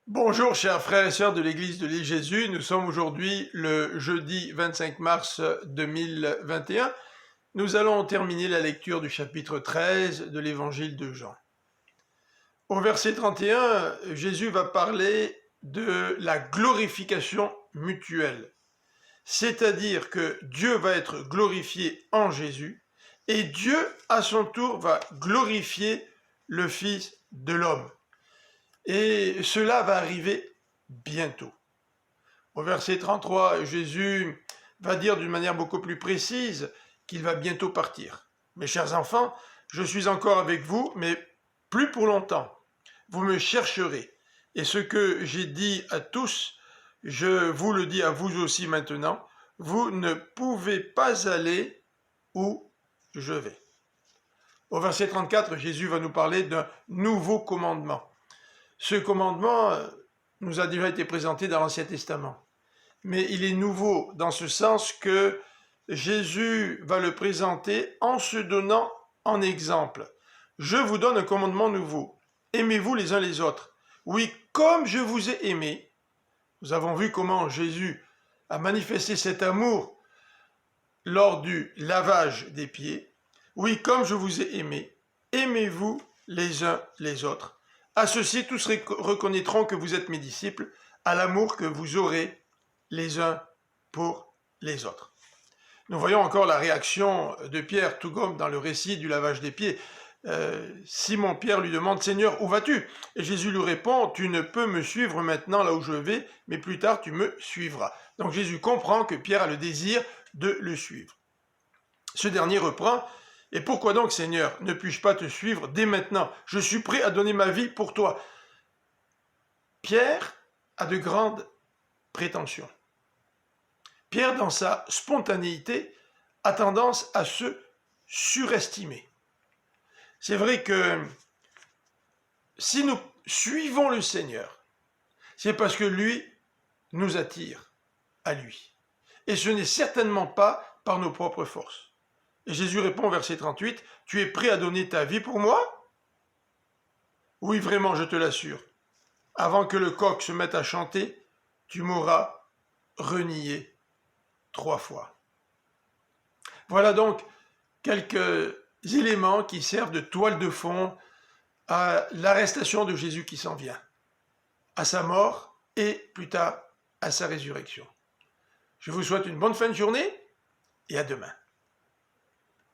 Bonjour chers frères et sœurs de l'église de l'île Jésus, nous sommes aujourd'hui le jeudi 25 mars 2021. Nous allons terminer la lecture du chapitre 13 de l'évangile de Jean. Au verset 31, Jésus va parler de la glorification mutuelle, c'est-à-dire que Dieu va être glorifié en Jésus et Dieu à son tour va glorifier le Fils de l'homme. Et cela va arriver bientôt. Au verset 33, Jésus va dire d'une manière beaucoup plus précise qu'il va bientôt partir. Mes chers enfants, je suis encore avec vous, mais plus pour longtemps. Vous me chercherez. Et ce que j'ai dit à tous, je vous le dis à vous aussi maintenant, vous ne pouvez pas aller où je vais. Au verset 34, Jésus va nous parler d'un nouveau commandement. Ce commandement nous a déjà été présenté dans l'Ancien Testament, mais il est nouveau dans ce sens que Jésus va le présenter en se donnant en exemple. Je vous donne un commandement nouveau. Aimez-vous les uns les autres. Oui, comme je vous ai aimé. Nous avons vu comment Jésus a manifesté cet amour lors du lavage des pieds. Oui, comme je vous ai aimé, aimez-vous les uns les autres. À ceci, tous reconnaîtront que vous êtes mes disciples, à l'amour que vous aurez les uns pour les autres. Nous voyons encore la réaction de Pierre, tout comme dans le récit du lavage des pieds. Simon-Pierre lui demande « Seigneur, où vas-tu » Et Jésus lui répond « Tu ne peux me suivre maintenant là où je vais, mais plus tard tu me suivras. » Donc Jésus comprend que Pierre a le désir de le suivre. Ce dernier reprend « Et pourquoi donc, Seigneur, ne puis-je pas te suivre dès maintenant? Je suis prêt à donner ma vie pour toi. » Pierre a de grandes prétentions. Pierre, dans sa spontanéité, a tendance à se surestimer. C'est vrai que si nous suivons le Seigneur, c'est parce que lui nous attire à lui. Et ce n'est certainement pas par nos propres forces. Et Jésus répond au verset 38, « Tu es prêt à donner ta vie pour moi ?» Oui, vraiment, je te l'assure. Avant que le coq se mette à chanter, tu m'auras renié 3 fois. Voilà donc quelques éléments qui servent de toile de fond à l'arrestation de Jésus qui s'en vient, à sa mort et plus tard à sa résurrection. Je vous souhaite une bonne fin de journée et à demain.